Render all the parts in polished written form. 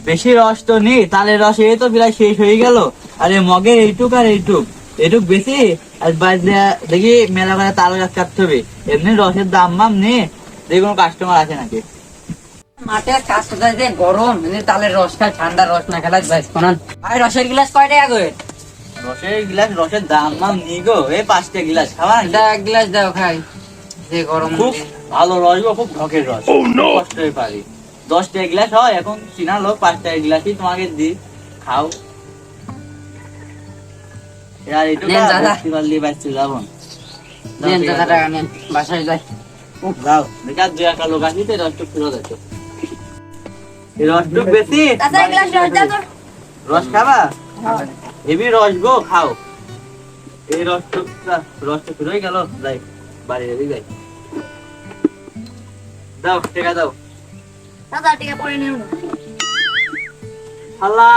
বেশি রস তো নেই, তালের রস এই তো প্রায় শেষ হয়ে গেল। আরে মগের এইটুক আর এইটুক বেশি। আর বাজে দেখি মেলা করে তাল গাছ কাটতে হবে, এমনি রসের দাম মাম নেই। দেখি কোনো কাস্টমার আছে নাকি। মাঠে কাজ করতে যে গরম, তালের রস খায়, ঠান্ডা রস না খেলা ভাই। ভাই রসের গ্লাস কয় টাকা করে? রসের গিলাস রসের দাম মাম নেই গো, এই 5টা গিলাস খাওয়া। এক গ্লাস দাও খাই, যে গরম। খুব ভালো রস গো, খুব ঢকের রস, কষ্ট হয়ে পারি। 10টা গ্লাস হয় এখন, চিনা লোক 5টা গ্লাসই তোমাকে দি, খাও। আর এইটুকু পারলি বাঁচতে যাবো। বাসায় যাই। যাও দেখা দু একটা লোক আসি তো রসটুক ফেরত আছে। এই রসটুক বেশি রস খাবা, হেবি রস গো, খাও। এই রসটুক ফেরোই গেল, যাই বাড়ি যাই। দাও টেকা দাও। আল্লাহ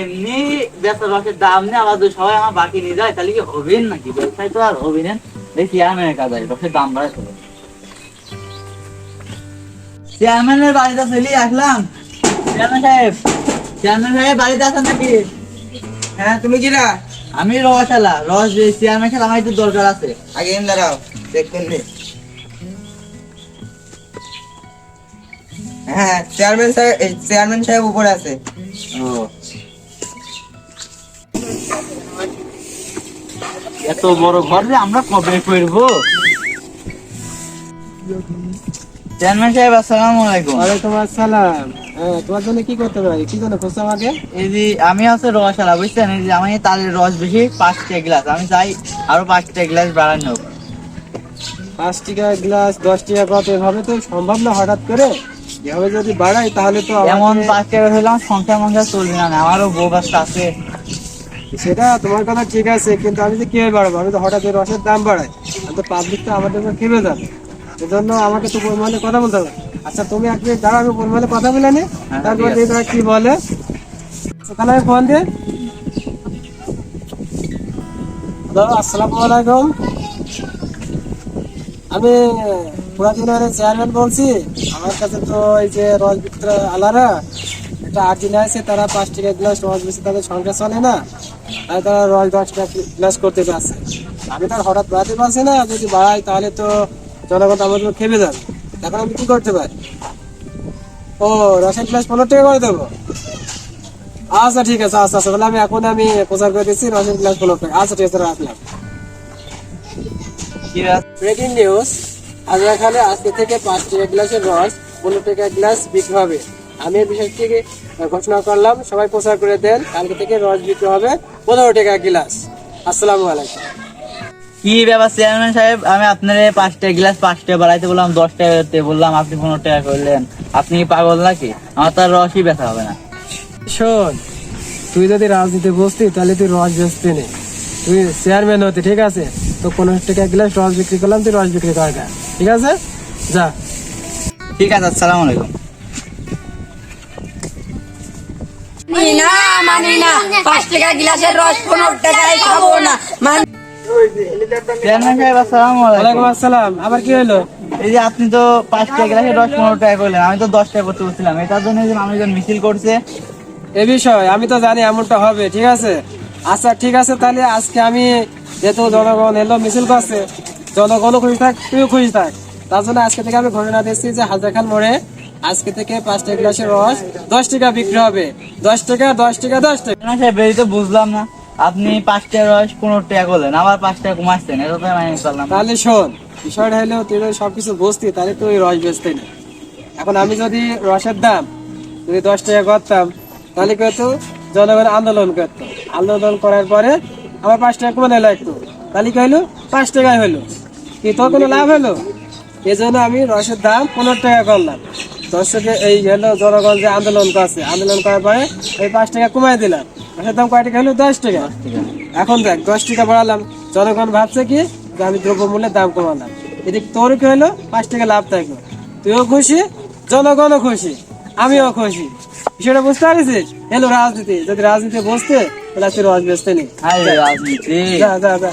এমনি বেচা রসের দাম নেই, আবার সবাই আমার বাকি নিয়ে যায়, তাহলে কি হবেন নাকি? ব্যবসায় তো আর হবে না। দেখি চেয়ারম্যানের কাজ আছে, রসের দাম বাড়ায় চলো। চেয়ারম্যানের বাড়িতে চলে আসলাম। চেয়ারম্যান সাহেব বাড়িতে আছেন নাকি? হ্যাঁ, তুমি কিরা? আমি রসালা রস চেয়ারম্যান সাহেব, আমার একটু দরকার আছে। আগে এম দাঁড়াও, দেখবেন নি। হ্যাঁ, চেয়ারম্যান সাহেব উপরে আছে। ও এত বড় ঘর যে আমরা কবে করবো? চেয়ারম্যান সাহেব আসসালামু আলাইকুম। ওয়ালাইকুম আসসালাম। তোমার জন্য কি করতে পারি? কি জন্য খুঁজছো আমাকে? এই যে আমি আছে রসালা, বুঝছেন? এই যে আমি তালের রস বেশি 5টা গ্লাস, আমি চাই আরো 5টা গ্লাস বাড়ানো হোক। 5 টাকা গ্লাস, 10 টাকা কত? এভাবে তো সম্ভব না হঠাৎ করে। এভাবে যদি বাড়াই তাহলে তো এমন 5 টাকা হইলাম সংসার চলবে না, আমারও বউ বাচ্চা আছে। সেটা তোমার কথা ঠিক আছে, কিন্তু আমি তো কিভাবে বাড়াবো? আমি তো হঠাৎ এই রসের দাম বাড়াই, আমি তো পাবলিক তো আমাদের উপর খেপে যাবে। এজন্য আমাকে তো পরিমাণে কথা বলতে হবে। আচ্ছা তুমি এক মিনিট দাঁড়াও, আমি পরিমাণে কথা বলে নি, তারপর দেখি তারা কি বলে। ওখানে আমি ফোন দিয়ে। আসসালামু আলাইকুম, আমি পুরাতনের চেয়ারম্যান বলছি। আমার কাছে তো এই যে রস বিক্রেতা আলারা একটা আর্জিনা আছে, তারা 5 টাকা গ্লাস রস বেশি, তাদের সংখ্যা চলে না, তাই তারা রস 10 টাকা গ্লাস করতে পারছে। আমি তার হঠাৎ বাড়াতে পারছি না, যদি বাড়াই তাহলে তো জনগণ আমাদের খেপে যাবে। এখন আমি কি করতে পারি? ও, রসের গ্লাস 15 টাকা করে দেবো? আচ্ছা ঠিক আছে, আচ্ছা আচ্ছা, তাহলে আমি প্রচার করে দিচ্ছি রসের গ্লাস 15 টাকা। আচ্ছা ঠিক আছে, রাখলাম। ব্রেকিং নিউজ, এখানে আজকে থেকে 5 টাকা গ্লাসের রস 15 টাকা গ্লাস বিক্রি হবে। আমি এই বিষয় থেকে ঘোষণা করলাম, সবাই প্রচার করে দেন। কালকে থেকে রস বিক্রি হবে 15 টাকা গ্লাস। আসসালামু আলাইকুম। কি ব্যাপার চেয়ারম্যান সাহেব, আমি আপনার 5টা গ্লাস 5 টাকা বাড়াইতে বললাম, 10 টাকা করতে বললাম, আপনি 15 টাকা করলেন। আপনি কি পাগল নাকি? আমার তো আর রসই বেচা হবে না। শোন, তুই যদি রাজনীতি বুঝতি তাহলে তুই রস বেচতে নেই, তুই চেয়ারম্যান হতি, ঠিক আছে? তো 15 টাকা গ্লাস রস বিক্রি করলাম, তুই রস বিক্রি কর না, ঠিক আছে? যা। ঠিক আছে, আসসালামু আলাইকুম। মানি না 5 টাকা গ্লাসের রস 15 টাকায় খাবো না। চেয়ারম্যান সাহেব আসসালামু আলাইকুম। ওয়ালাইকুম আসসালাম। আবার কি হলো? এই যে আপনি তো 5টা গ্লাসের রস 15 টাকা করলেন, আমি তো 10 টাকা করতে বলছিলাম। এটার জন্য যে মানুষজন মিছিল করছে। এ বিষয় আমি তো জানি এমনটা হবে, ঠিক আছে? আচ্ছা ঠিক আছে, তাহলে আজকে আমি যেহেতু জনগণ এলো মিছিল করছে, জনগণও খুশি থাক, তুইও খুশি থাক, তার জন্য আজকে থেকে আমি ঘোষণা দিচ্ছি যে হাজারখান মোড়ে আজকে থেকে 5টা গ্লাসের রস 10 টাকা বিক্রি হবে। 10 টাকা, 10 টাকা, 10 টাকা। চেয়ারম্যান সাহেব এই তো বুঝলাম না, আপনি 5টা রস 15 টাকা করলেন, আবার 5 টাকা কমাচ্ছেন, এটা তো আমি করলাম। তাহলে শোন, বিষয়টা হলো তুই যদি সবকিছু বুঝতি তাহলে তুই রস বেচতে না। এখন আমি যদি রসের দাম যদি 10 টাকা করতাম, তাহলে কি হতো? জনগণ আন্দোলন করতো, আন্দোলন করার পরে আবার 5 টাকা কমে লাগতো, তাহলে কি হলো? 5 টাকায় হলো, কি তোর কোনো লাভ হলো? এই জন্য আমি রসের দাম 15 টাকা করলাম। দর্শকে এই হলো জনগণ যে আন্দোলন করছে, আন্দোলন করার পরে এই 5 টাকা কমাই দিলাম। রসের দাম কয় টাকা হলো? 10 টাকা। এখন দেখ 10 টাকা বাড়ালাম, জনগণ ভাবছে কি যে আমি দ্রব্যমূল্যের দাম কমালাম, এদিকে তোর কি হলো? 5 টাকা লাভ থাকলো, তুইও খুশি, জনগণও খুশি, আমিও খুশি। বিষয়টা বুঝতে পারিস? এলো রাজনীতি, যদি রাজনীতি বুঝতে তাহলে তুই রস বেচতে নেই। রাজনীতি যা যা যা।